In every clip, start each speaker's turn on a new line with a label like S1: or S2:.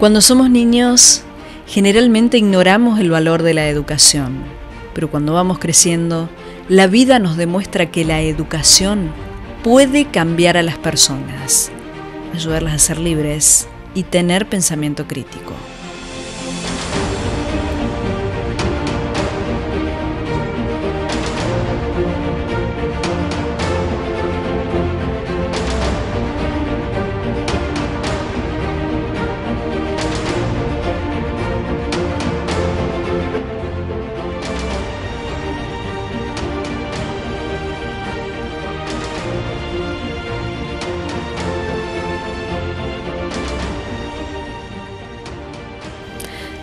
S1: Cuando somos niños, generalmente ignoramos el valor de la educación, pero cuando vamos creciendo, la vida nos demuestra que la educación puede cambiar a las personas, ayudarlas a ser libres y tener pensamiento crítico.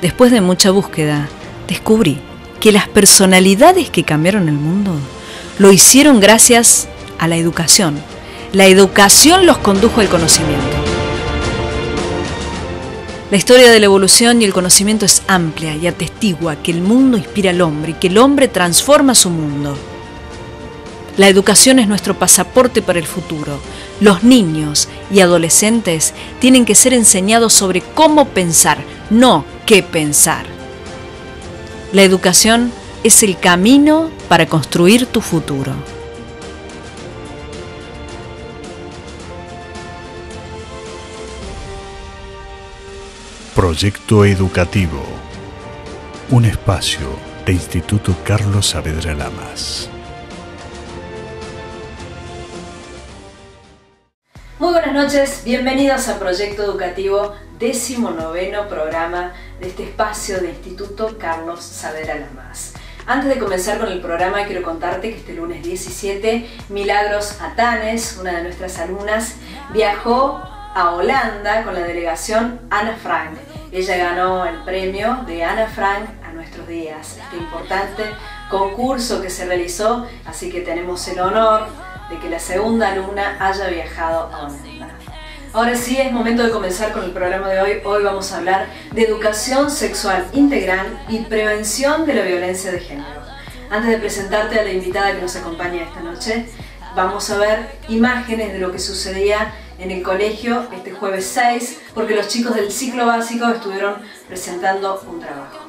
S1: Después de mucha búsqueda, descubrí que las personalidades que cambiaron el mundo lo hicieron gracias a la educación. La educación los condujo al conocimiento. La historia de la evolución y el conocimiento es amplia y atestigua que el mundo inspira al hombre y que el hombre transforma su mundo. La educación es nuestro pasaporte para el futuro. Los niños y adolescentes tienen que ser enseñados sobre cómo pensar, no qué pensar. La educación es el camino para construir tu futuro.
S2: Proyecto Educativo, un espacio de Instituto Carlos Saavedra Lamas.
S1: Muy buenas noches, bienvenidos a Proyecto Educativo, 19º programa de este espacio de Instituto Carlos Saavedra Lamas. Antes de comenzar con el programa, quiero contarte que este lunes 17, Milagros Atanes, una de nuestras alumnas, viajó a Holanda con la delegación Ana Frank. Ella ganó el premio de Ana Frank a nuestros días, este importante concurso que se realizó, así que tenemos el honor de que la segunda alumna haya viajado a Holanda. Ahora sí, es momento de comenzar con el programa de hoy. Hoy vamos a hablar de educación sexual integral y prevención de la violencia de género. Antes de presentarte a la invitada que nos acompaña esta noche, vamos a ver imágenes de lo que sucedía en el colegio este jueves 6, porque los chicos del ciclo básico estuvieron presentando un trabajo.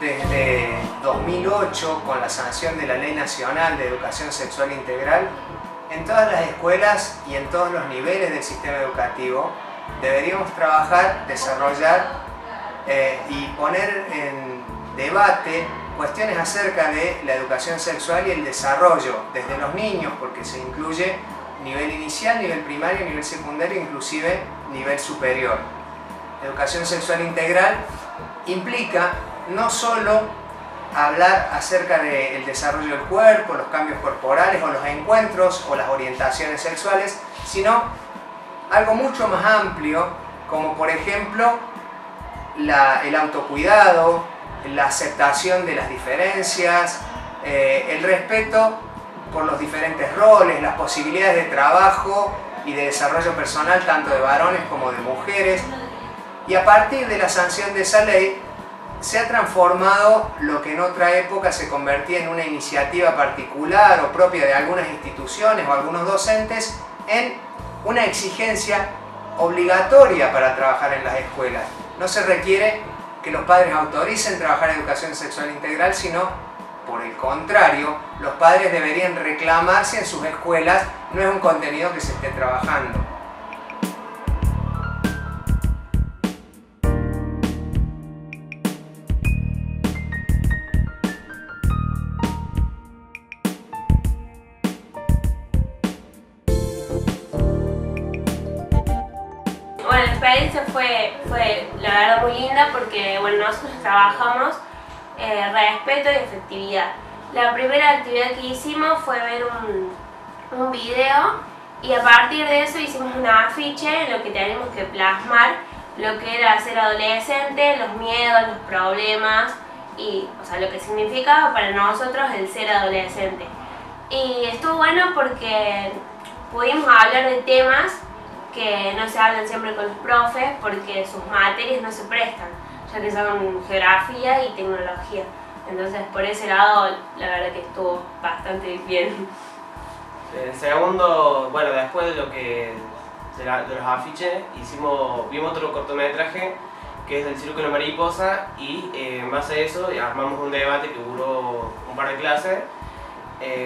S3: Desde 2008, con la sanción de la Ley Nacional de Educación Sexual Integral, en todas las escuelas y en todos los niveles del sistema educativo deberíamos trabajar, desarrollar y poner en debate cuestiones acerca de la educación sexual y el desarrollo desde los niños, porque se incluye nivel inicial, nivel primario, nivel secundario, inclusive nivel superior. Educación sexual integral implica no solo hablar acerca del desarrollo del cuerpo, los cambios corporales o los encuentros o las orientaciones sexuales, sino algo mucho más amplio, como por ejemplo el autocuidado, la aceptación de las diferencias, el respeto por los diferentes roles, las posibilidades de trabajo y de desarrollo personal tanto de varones como de mujeres. Y a partir de la sanción de esa ley, se ha transformado lo que en otra época se convertía en una iniciativa particular o propia de algunas instituciones o algunos docentes en una exigencia obligatoria para trabajar en las escuelas. No se requiere que los padres autoricen trabajar educación sexual integral, sino por el contrario, los padres deberían reclamar si en sus escuelas no es un contenido que se esté trabajando.
S4: Bueno, la experiencia fue la verdad muy linda porque nosotros trabajamos respeto y efectividad. La primera actividad que hicimos fue ver un video Y a partir de eso hicimos un afiche en lo que teníamos que plasmar lo que era ser adolescente, los miedos, los problemas y, o sea, lo que significaba para nosotros el ser adolescente. Y estuvo bueno porque pudimos hablar de temas que no se hablan siempre con los profes porque sus materias no se prestan, ya que son geografía y tecnología. Entonces por ese lado la verdad que estuvo bastante bien.
S5: En segundo, bueno, después de los afiches, vimos otro cortometraje que es del Círculo Mariposa y en base a eso armamos un debate que duró un par de clases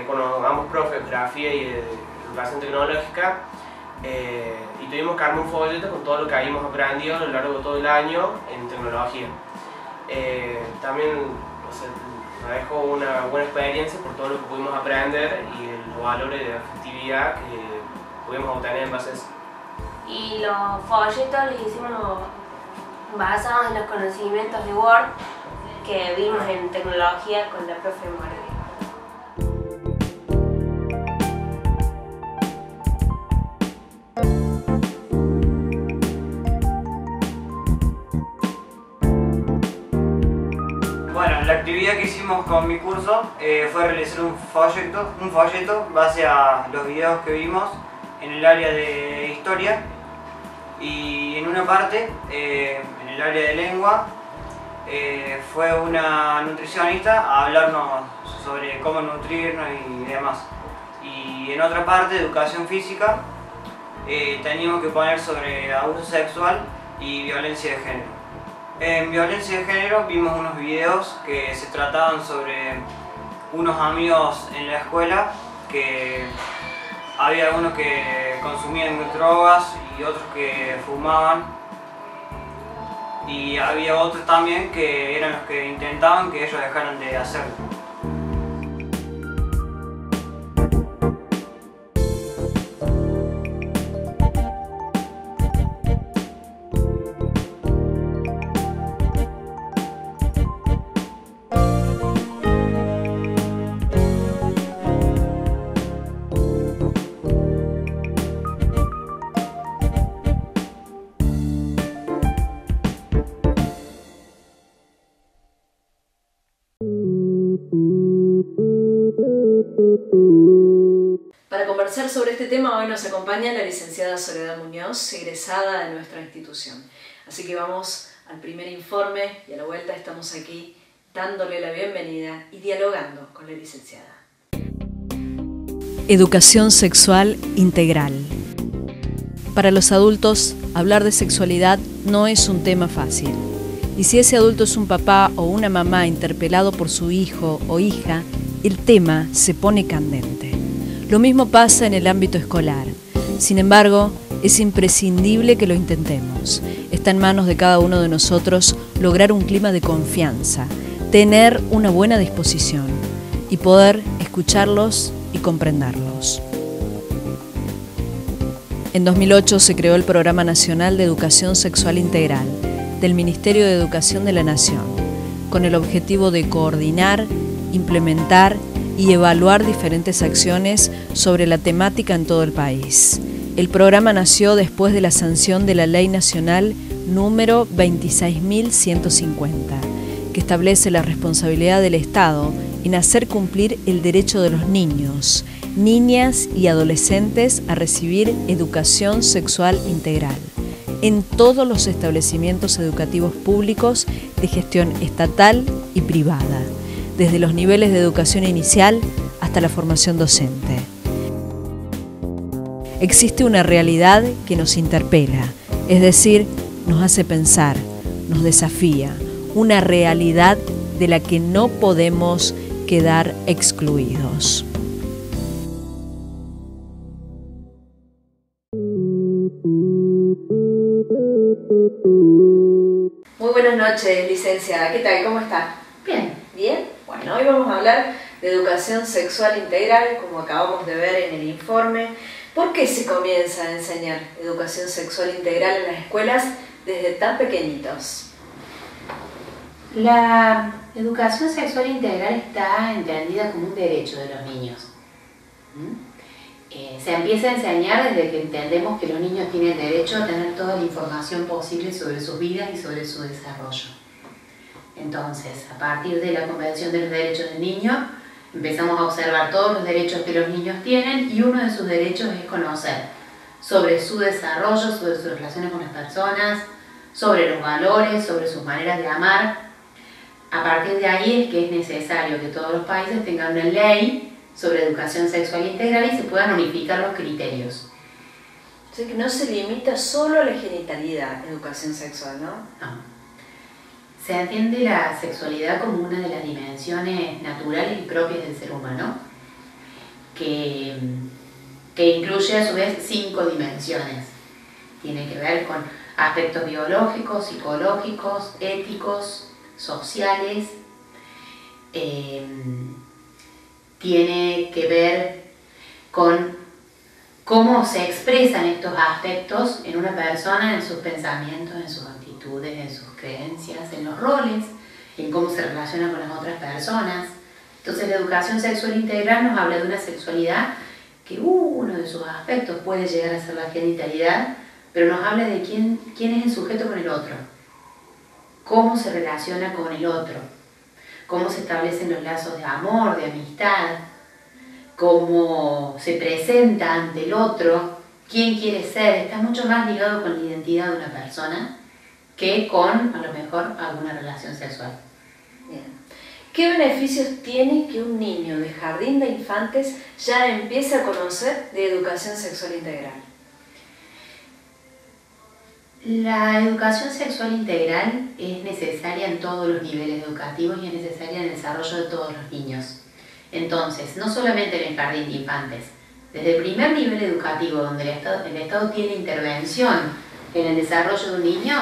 S5: con ambos profes de geografía y de educación tecnológica y tuvimos que armar un folleto con todo lo que habíamos aprendido a lo largo de todo el año en tecnología. También nos dejó una buena experiencia por todo lo que pudimos aprender y los valores de afectividad que pudimos obtener en base a eso.
S4: Y los folletos los hicimos basados en los conocimientos de Word que vimos en tecnología con la profe Morgan.
S6: Bueno, la actividad que hicimos con mi curso fue realizar un folleto base a los videos que vimos en el área de historia y en una parte, en el área de lengua, fue una nutricionista a hablarnos sobre cómo nutrirnos y demás. Y en otra parte, educación física, teníamos que poner sobre abuso sexual y violencia de género. En violencia de género vimos unos videos que se trataban sobre unos amigos en la escuela que había algunos que consumían drogas y otros que fumaban y había otros también que eran los que intentaban que ellos dejaran de hacerlo.
S1: Para conversar sobre este tema hoy nos acompaña la licenciada Soledad Muñoz, egresada de nuestra institución. Así que vamos al primer informe y a la vuelta estamos aquí dándole la bienvenida y dialogando con la licenciada.
S7: Educación sexual integral. Para los adultos, hablar de sexualidad no es un tema fácil. Y si ese adulto es un papá o una mamá interpelado por su hijo o hija, el tema se pone candente. Lo mismo pasa en el ámbito escolar. Sin embargo, es imprescindible que lo intentemos. Está en manos de cada uno de nosotros lograr un clima de confianza, tener una buena disposición y poder escucharlos y comprenderlos. En 2008 se creó el Programa Nacional de Educación Sexual Integral del Ministerio de Educación de la Nación, con el objetivo de coordinar, implementar y evaluar diferentes acciones sobre la temática en todo el país. El programa nació después de la sanción de la Ley Nacional número 26.150, que establece la responsabilidad del Estado en hacer cumplir el derecho de los niños, niñas y adolescentes a recibir educación sexual integral en todos los establecimientos educativos públicos de gestión estatal y privada, desde los niveles de educación inicial hasta la formación docente. Existe una realidad que nos interpela, es decir, nos hace pensar, nos desafía, una realidad de la que no podemos quedar excluidos.
S1: Muy buenas noches, licenciada. ¿Qué tal? ¿Cómo está?
S8: Bien.
S1: ¿Bien? Bueno, hoy vamos a hablar de educación sexual integral, como acabamos de ver en el informe. ¿Por qué se comienza a enseñar educación sexual integral en las escuelas desde tan pequeñitos?
S8: La educación sexual integral está entendida como un derecho de los niños. se empieza a enseñar desde que entendemos que los niños tienen derecho a tener toda la información posible sobre sus vidas y sobre su desarrollo. Entonces, a partir de la Convención de los Derechos del Niño, empezamos a observar todos los derechos que los niños tienen y uno de sus derechos es conocer sobre su desarrollo, sobre sus relaciones con las personas, sobre los valores, sobre sus maneras de amar. A partir de ahí es que es necesario que todos los países tengan una ley sobre educación sexual integral y se puedan unificar los criterios.
S1: O sea que no se limita solo a la genitalidad, educación sexual, ¿no?
S8: No. Se entiende la sexualidad como una de las dimensiones naturales y propias del ser humano, que incluye a su vez 5 dimensiones. Tiene que ver con aspectos biológicos, psicológicos, éticos, sociales. Tiene que ver con cómo se expresan estos aspectos en una persona, en sus pensamientos, en sus actitudes, en sus creencias, en los roles, en cómo se relaciona con las otras personas. Entonces la educación sexual integral nos habla de una sexualidad que uno de sus aspectos puede llegar a ser la genitalidad, pero nos habla de quién es el sujeto con el otro, cómo se relaciona con el otro, cómo se establecen los lazos de amor, de amistad, cómo se presenta ante el otro, quién quiere ser. Está mucho más ligado con la identidad de una persona que con, a lo mejor, alguna relación sexual.
S1: Bien. ¿Qué beneficios tiene que un niño de jardín de infantes ya empiece a conocer de educación sexual integral?
S8: La educación sexual integral es necesaria en todos los niveles educativos y es necesaria en el desarrollo de todos los niños. Entonces, no solamente en el jardín de infantes, desde el primer nivel educativo, donde el Estado tiene intervención en el desarrollo de un niño,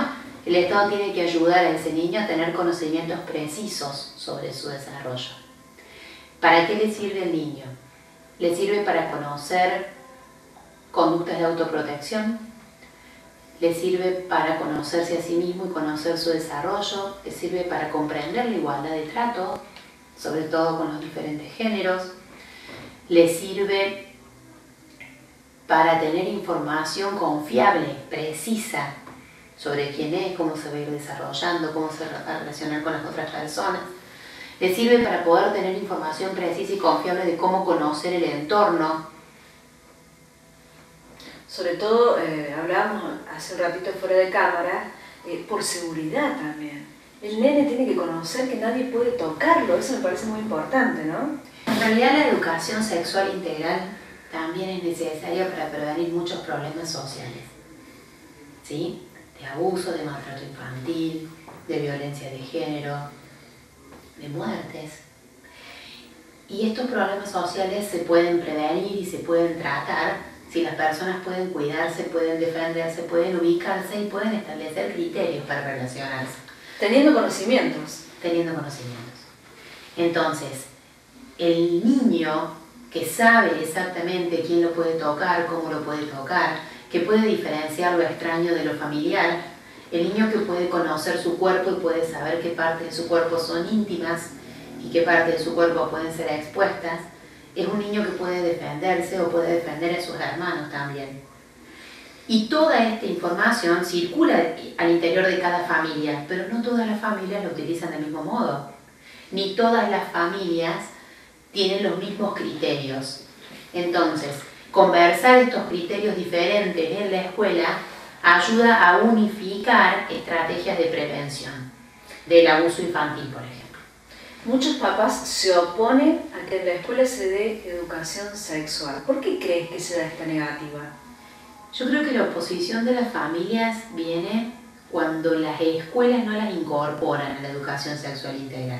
S8: el Estado tiene que ayudar a ese niño a tener conocimientos precisos sobre su desarrollo. ¿Para qué le sirve al niño? Le sirve para conocer conductas de autoprotección, le sirve para conocerse a sí mismo y conocer su desarrollo, le sirve para comprender la igualdad de trato, sobre todo con los diferentes géneros, le sirve para tener información confiable, precisa, sobre quién es, cómo se va a ir desarrollando, cómo se va a relacionar con las otras personas. Le sirve para poder tener información precisa y confiable de cómo conocer el entorno.
S1: Sobre todo, hablábamos hace un ratito fuera de cámara, por seguridad también. El nene tiene que conocer que nadie puede tocarlo, eso me parece muy importante, ¿no?
S8: En realidad la educación sexual integral también es necesaria para prevenir muchos problemas sociales, ¿sí? De abuso, de maltrato infantil, de violencia de género, de muertes. Y estos problemas sociales se pueden prevenir y se pueden tratar si las personas pueden cuidarse, pueden defenderse, pueden ubicarse y pueden establecer criterios para relacionarse.
S1: Teniendo conocimientos.
S8: Teniendo conocimientos. Entonces, el niño que sabe exactamente quién lo puede tocar, cómo lo puede tocar, que puede diferenciar lo extraño de lo familiar, el niño que puede conocer su cuerpo y puede saber qué partes de su cuerpo son íntimas y qué partes de su cuerpo pueden ser expuestas, es un niño que puede defenderse o puede defender a sus hermanos también. Y toda esta información circula al interior de cada familia, pero no todas las familias lo utilizan del mismo modo. Ni todas las familias tienen los mismos criterios. Entonces, conversar estos criterios diferentes en la escuela ayuda a unificar estrategias de prevención del abuso infantil, por ejemplo.
S1: Muchos papás se oponen a que en la escuela se dé educación sexual. ¿Por qué crees que se da esta negativa?
S8: Yo creo que la oposición de las familias viene cuando las escuelas no las incorporan a la educación sexual integral.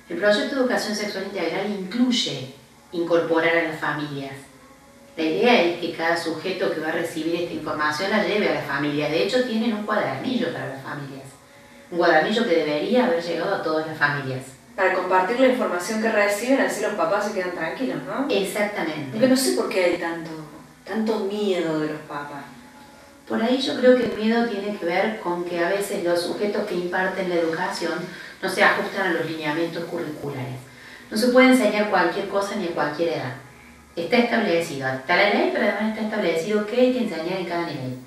S8: El proyecto de educación sexual integral incluye incorporar a las familias. La idea es que cada sujeto que va a recibir esta información la lleve a la familia. De hecho, tienen un cuadernillo para las familias. Un cuadernillo que debería haber llegado a todas las familias.
S1: Para compartir la información que reciben, así los papás se quedan tranquilos, ¿no?
S8: Exactamente.
S1: Porque no sé por qué hay tanto miedo de los papás.
S8: Por ahí yo creo que el miedo tiene que ver con que a veces los sujetos que imparten la educación no se ajustan a los lineamientos curriculares. No se puede enseñar cualquier cosa ni a cualquier edad. está establecido, está la ley, pero además está establecido qué hay que enseñar en cada nivel,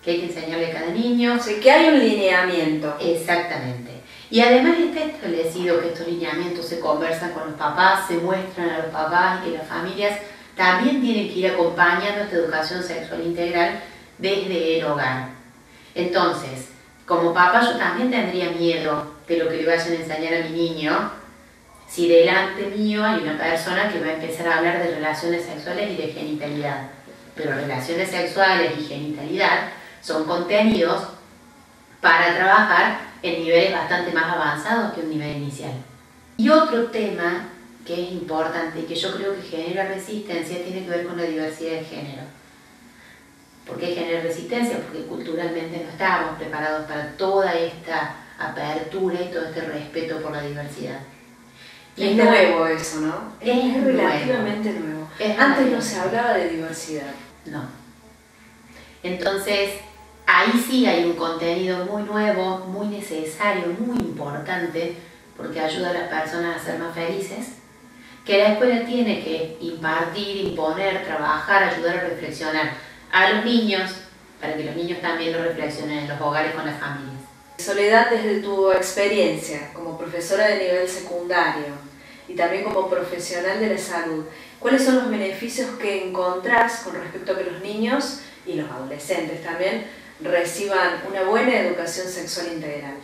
S8: qué hay que enseñarle a cada niño.
S1: O sea, que hay un lineamiento.
S8: Exactamente. Y además está establecido que estos lineamientos se conversan con los papás, se muestran a los papás y que las familias también tienen que ir acompañando esta educación sexual integral desde el hogar. Entonces, como papá yo también tendría miedo de lo que le vayan a enseñar a mi niño si delante mío hay una persona que va a empezar a hablar de relaciones sexuales y de genitalidad. Pero relaciones sexuales y genitalidad son contenidos para trabajar en niveles bastante más avanzados que un nivel inicial. Y otro tema que es importante y que yo creo que genera resistencia tiene que ver con la diversidad de género. ¿Por qué genera resistencia? Porque culturalmente no estábamos preparados para toda esta apertura y todo este respeto por la diversidad.
S1: Y es nuevo eso, ¿no?
S8: Es
S1: relativamente nuevo. Antes no se hablaba de diversidad.
S8: No. Entonces, ahí sí hay un contenido muy nuevo, muy necesario, muy importante, porque ayuda a las personas a ser más felices, que la escuela tiene que impartir, imponer, trabajar, ayudar a reflexionar a los niños, para que los niños también lo reflexionen en los hogares con las familias.
S1: Soledad, desde tu experiencia como profesora de nivel secundario y también como profesional de la salud, ¿cuáles son los beneficios que encontrás con respecto a que los niños y los adolescentes también reciban una buena educación sexual integral?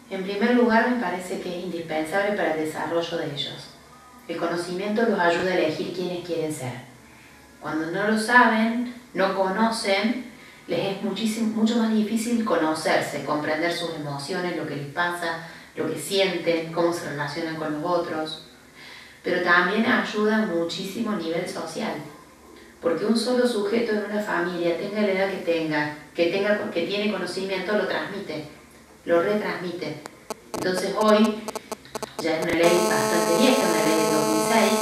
S8: En primer lugar, me parece que es indispensable para el desarrollo de ellos. El conocimiento los ayuda a elegir quiénes quieren ser. Cuando no lo saben, no conocen, les es mucho más difícil conocerse, comprender sus emociones, lo que les pasa, lo que sienten, cómo se relacionan con los otros. Pero también ayuda muchísimo a nivel social. Porque un solo sujeto en una familia, tenga la edad que tiene conocimiento, lo transmite, lo retransmite. Entonces hoy, ya es una ley bastante vieja, una ley de 2006,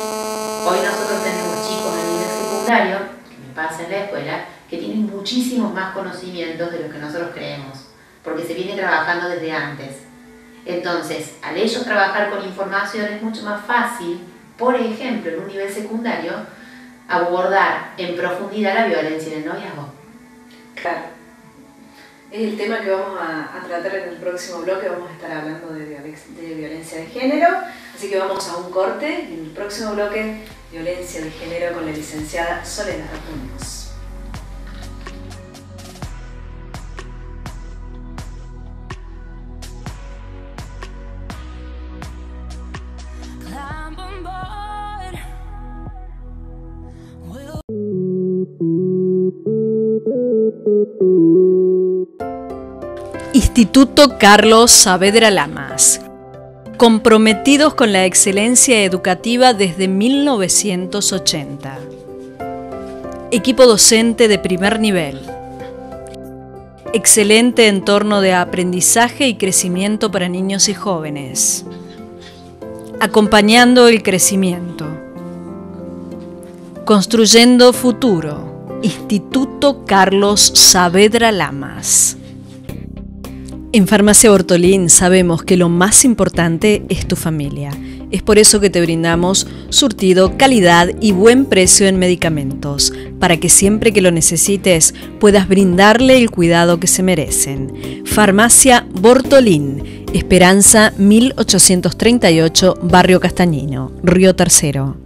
S8: hoy nosotros tenemos chicos a nivel secundario, que me pasa en la escuela, que tienen muchísimos más conocimientos de lo que nosotros creemos, porque se viene trabajando desde antes. Entonces, al ellos trabajar con información es mucho más fácil, por ejemplo, en un nivel secundario, abordar en profundidad la violencia en el noviazgo.
S1: Claro. Es el tema que vamos a tratar en el próximo bloque. Vamos a estar hablando de violencia de género, así que vamos a un corte y en el próximo bloque, violencia de género con la licenciada Soledad Muñoz.
S7: Instituto Carlos Saavedra Lamas. Comprometidos con la excelencia educativa desde 1980. Equipo docente de primer nivel. Excelente entorno de aprendizaje y crecimiento para niños y jóvenes. Acompañando el crecimiento. Construyendo futuro. Instituto Carlos Saavedra Lamas. En Farmacia Bortolín sabemos que lo más importante es tu familia. Es por eso que te brindamos surtido, calidad y buen precio en medicamentos, para que siempre que lo necesites puedas brindarle el cuidado que se merecen. Farmacia Bortolín, Esperanza 1838, Barrio Castañino, Río Tercero.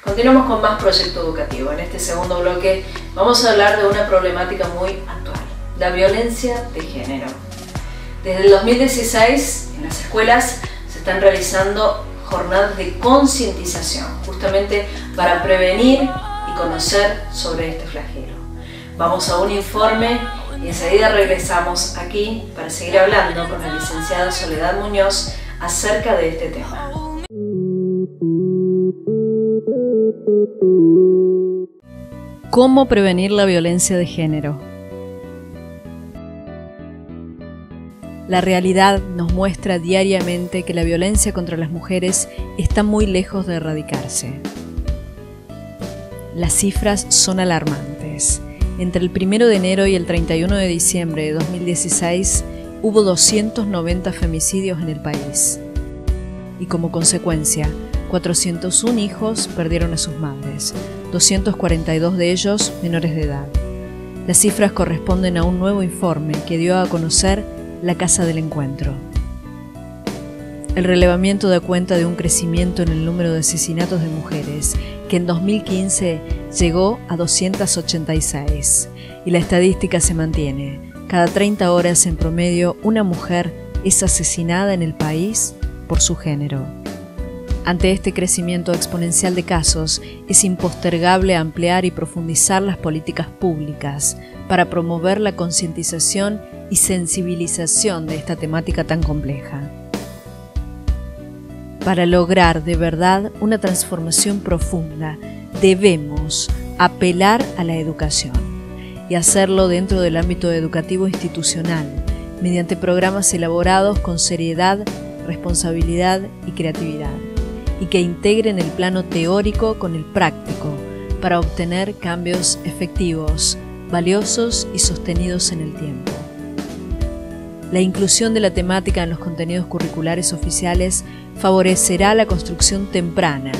S1: Continuamos con más Proyecto Educativo. En este segundo bloque vamos a hablar de una problemática muy actual, la violencia de género. Desde el 2016 en las escuelas se están realizando jornadas de concientización, justamente para prevenir y conocer sobre este flagelo. Vamos a un informe y enseguida regresamos aquí para seguir hablando con la licenciada Soledad Muñoz acerca de este tema.
S7: ¿Cómo prevenir la violencia de género? La realidad nos muestra diariamente que la violencia contra las mujeres está muy lejos de erradicarse. Las cifras son alarmantes. Entre el 1 de enero y el 31 de diciembre de 2016 hubo 290 femicidios en el país. Y como consecuencia, 401 hijos perdieron a sus madres, 242 de ellos menores de edad. Las cifras corresponden a un nuevo informe que dio a conocer la Casa del Encuentro. El relevamiento da cuenta de un crecimiento en el número de asesinatos de mujeres, que en 2015 llegó a 286, y la estadística se mantiene. Cada 30 horas en promedio una mujer es asesinada en el país por su género. Ante este crecimiento exponencial de casos, es impostergable ampliar y profundizar las políticas públicas para promover la concientización y sensibilización de esta temática tan compleja. Para lograr de verdad una transformación profunda, debemos apelar a la educación y hacerlo dentro del ámbito educativo institucional, mediante programas elaborados con seriedad, responsabilidad y creatividad, y que integren el plano teórico con el práctico para obtener cambios efectivos, valiosos y sostenidos en el tiempo. La inclusión de la temática en los contenidos curriculares oficiales favorecerá la construcción temprana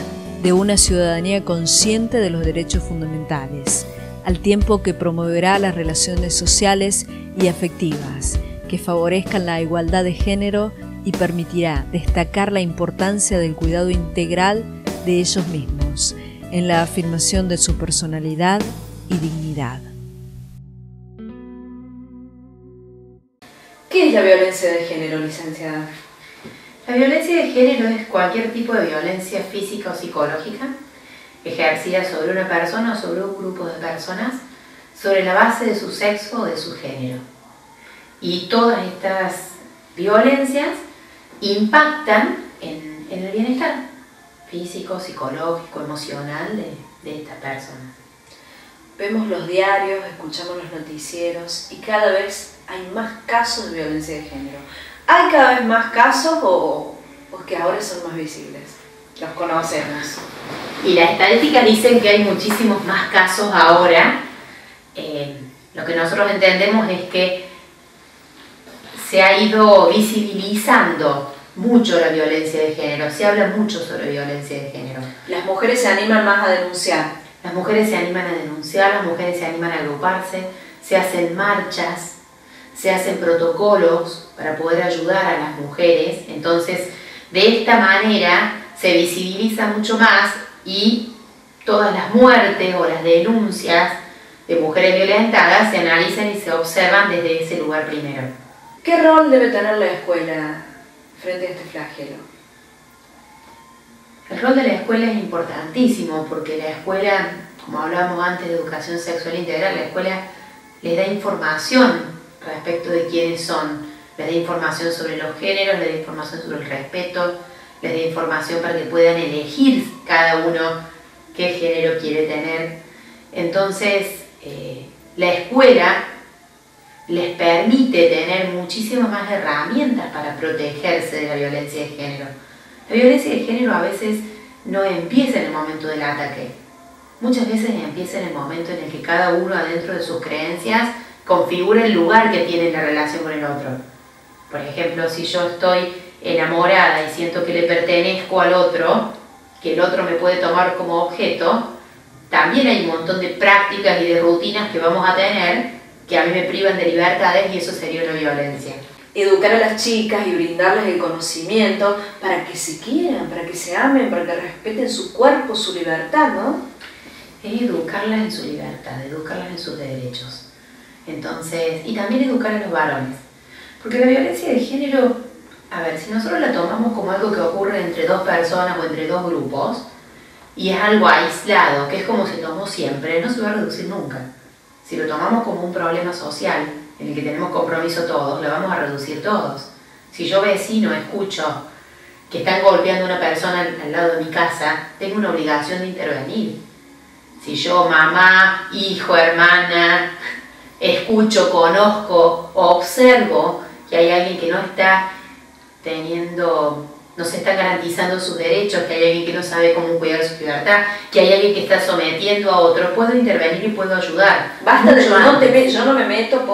S7: de una ciudadanía consciente de los derechos fundamentales, al tiempo que promoverá las relaciones sociales y afectivas que favorezcan la igualdad de género y permitirá destacar la importancia del cuidado integral de ellos mismos en la afirmación de su personalidad y dignidad.
S1: ¿Qué es la violencia de género, licenciada?
S8: La violencia de género es cualquier tipo de violencia física o psicológica ejercida sobre una persona o sobre un grupo de personas sobre la base de su sexo o de su género. Y todas estas violencias impactan en el bienestar físico, psicológico, emocional de esta persona.
S1: Vemos los diarios, escuchamos los noticieros y cada vez hay más casos de violencia de género. ¿Hay cada vez más casos o que ahora son más visibles? Los conocemos.
S8: Y las estadísticas dicen que hay muchísimos más casos ahora. Lo que nosotros entendemos es que se ha ido visibilizando mucho la violencia de género, se habla mucho sobre violencia de género.
S1: Las mujeres se animan más a denunciar.
S8: Las mujeres se animan a denunciar, las mujeres se animan a agruparse, se hacen marchas, se hacen protocolos para poder ayudar a las mujeres. Entonces, de esta manera se visibiliza mucho más y todas las muertes o las denuncias de mujeres violentadas se analizan y se observan desde ese lugar primero.
S1: ¿Qué rol debe tener la escuela frente a este flagelo?
S8: El rol de la escuela es importantísimo porque la escuela, como hablábamos antes de educación sexual integral, la escuela les da información respecto de quiénes son, les da información sobre los géneros, les da información sobre el respeto, les da información para que puedan elegir cada uno qué género quiere tener. Entonces, la escuela les permite tener muchísimas más herramientas para protegerse de la violencia de género. La violencia de género a veces no empieza en el momento del ataque. Muchas veces empieza en el momento en el que cada uno adentro de sus creencias configura el lugar que tiene en la relación con el otro. Por ejemplo, si yo estoy enamorada y siento que le pertenezco al otro, que el otro me puede tomar como objeto, también hay un montón de prácticas y de rutinas que vamos a tener que a mí me privan de libertades y eso sería una violencia.
S1: educar a las chicas y brindarles el conocimiento para que se quieran, para que se amen, para que respeten su cuerpo, su libertad, ¿no?
S8: Es educarlas en su libertad, educarlas en sus derechos. Entonces, y también educar a los varones. Porque la violencia de género, a ver, si nosotros la tomamos como algo que ocurre entre dos personas o entre dos grupos, y es algo aislado, que es como se tomó siempre, no se va a reducir nunca. Si lo tomamos como un problema social, en el que tenemos compromiso todos, lo vamos a reducir todos. Si yo vecino escucho que están golpeando a una persona al lado de mi casa, tengo una obligación de intervenir. Si yo, mamá, hijo, hermana, escucho, conozco o observo que hay alguien que no está no se está garantizando sus derechos, que hay alguien que no sabe cómo cuidar su libertad, que hay alguien que está sometiendo a otro, puedo intervenir y puedo ayudar.
S1: Basta de yo no me meto.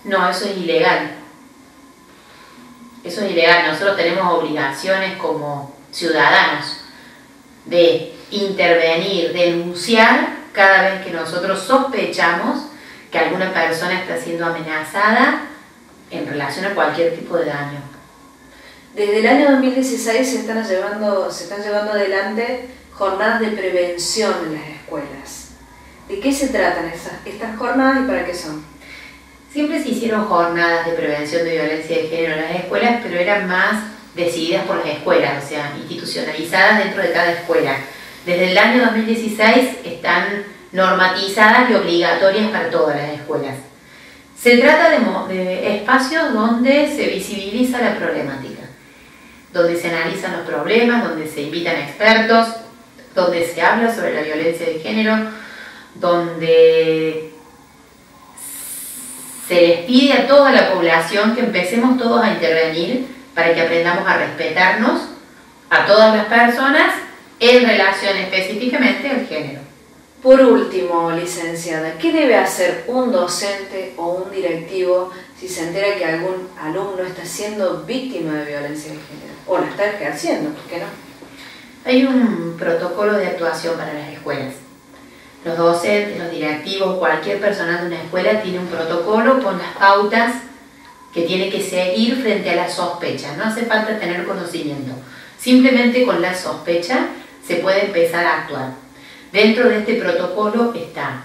S8: No, eso es ilegal. Eso es ilegal. Nosotros tenemos obligaciones como ciudadanos de intervenir, denunciar cada vez que nosotros sospechamos que alguna persona está siendo amenazada en relación a cualquier tipo de daño.
S1: Desde el año 2016 se están llevando adelante jornadas de prevención en las escuelas. ¿De qué se tratan estas jornadas y para qué son?
S8: Siempre se hicieron jornadas de prevención de violencia de género en las escuelas, pero eran más decididas por las escuelas, o sea, institucionalizadas dentro de cada escuela. Desde el año 2016 están normatizadas y obligatorias para todas las escuelas. Se trata de espacios donde se visibiliza la problemática, donde se analizan los problemas, donde se invitan expertos, donde se habla sobre la violencia de género, donde se les pide a toda la población que empecemos todos a intervenir para que aprendamos a respetarnos a todas las personas en relación específicamente al género.
S1: Por último, licenciada, ¿qué debe hacer un docente o un directivo si se entera que algún alumno está siendo víctima de violencia de género? O la está ejerciendo, ¿por qué no?
S8: Hay un protocolo de actuación para las escuelas. Los docentes, los directivos, cualquier personal de una escuela tiene un protocolo con las pautas que tiene que seguir frente a la sospecha. No hace falta tener conocimiento. Simplemente con la sospecha se puede empezar a actuar. Dentro de este protocolo está,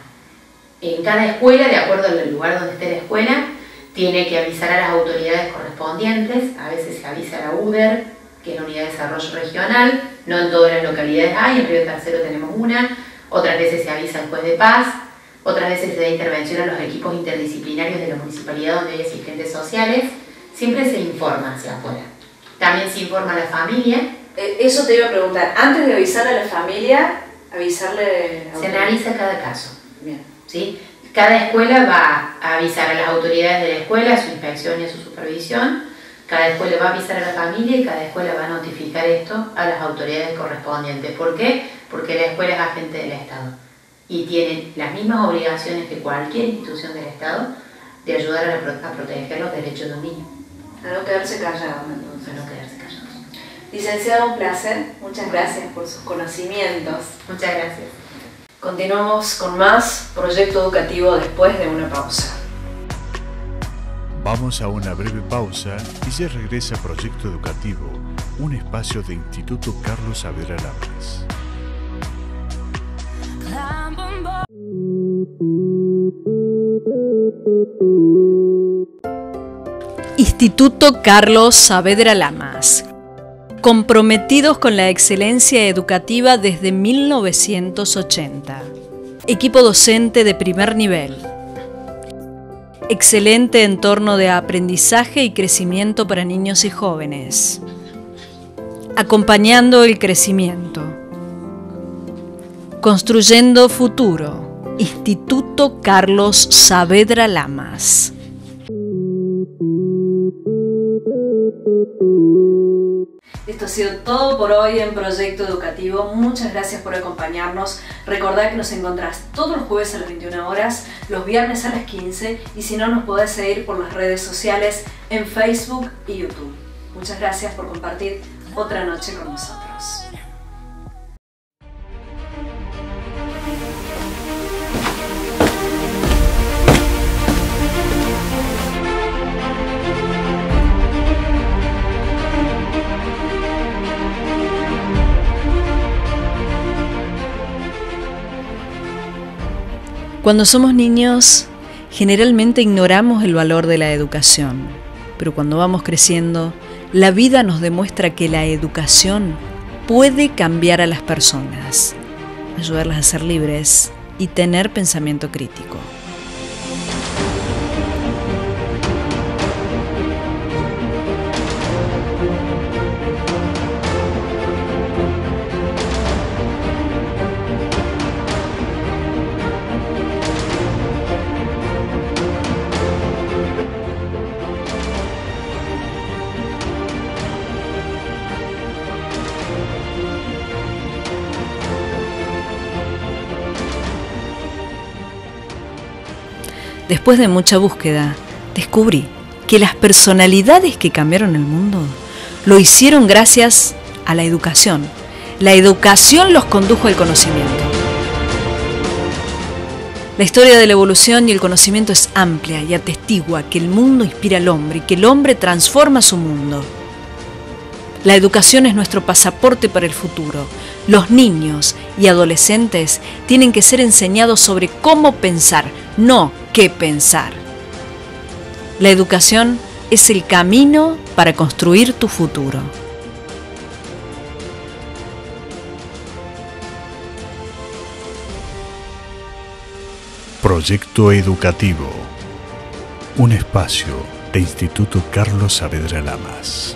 S8: en cada escuela, de acuerdo al lugar donde esté la escuela, tiene que avisar a las autoridades correspondientes. A veces se avisa a la UDER, que es la Unidad de Desarrollo Regional, no en todas las localidades hay, en Río Tercero tenemos una, otras veces se avisa al juez de paz, otras veces se da intervención a los equipos interdisciplinarios de la municipalidad donde hay asistentes sociales. Siempre se informa hacia afuera. También se informa a la familia.
S1: Eso te iba a preguntar, antes de avisar a la familia, avisarle...
S8: Se analiza cada caso.
S1: Bien.
S8: ¿Sí? Cada escuela va a avisar a las autoridades de la escuela, a su inspección y a su supervisión. Cada escuela va a avisar a la familia y cada escuela va a notificar esto a las autoridades correspondientes. ¿Por qué? Porque la escuela es agente del Estado y tiene las mismas obligaciones que cualquier institución del Estado de ayudar a proteger los derechos de un niño.
S1: A no quedarse callado, entonces.
S8: A no quedarse callados.
S1: Licenciada, un placer. Muchas gracias por sus conocimientos.
S8: Muchas gracias.
S1: Continuamos con más proyecto educativo después de una pausa.
S2: Vamos a una breve pausa y ya regresa Proyecto Educativo, un espacio de Instituto Carlos Saavedra Lamas.
S7: Instituto Carlos Saavedra Lamas. Comprometidos con la excelencia educativa desde 1980. Equipo docente de primer nivel. Excelente entorno de aprendizaje y crecimiento para niños y jóvenes. Acompañando el crecimiento. Construyendo futuro. Instituto Carlos Saavedra Lamas.
S1: Esto ha sido todo por hoy en Proyecto Educativo. Muchas gracias por acompañarnos. Recordad que nos encontrás todos los jueves a las 21 horas, los viernes a las 15 y si no nos podés seguir por las redes sociales en Facebook y YouTube. Muchas gracias por compartir otra noche con nosotros.
S7: Cuando somos niños, generalmente ignoramos el valor de la educación, pero cuando vamos creciendo, la vida nos demuestra que la educación puede cambiar a las personas, ayudarlas a ser libres y tener pensamiento crítico. Después de mucha búsqueda, descubrí que las personalidades que cambiaron el mundo lo hicieron gracias a la educación. La educación los condujo al conocimiento. La historia de la evolución y el conocimiento es amplia y atestigua que el mundo inspira al hombre y que el hombre transforma su mundo. La educación es nuestro pasaporte para el futuro. Los niños y adolescentes tienen que ser enseñados sobre cómo pensar, no qué pensar. La educación es el camino para construir tu futuro.
S2: Proyecto Educativo, un espacio de Instituto Carlos Saavedra Lamas.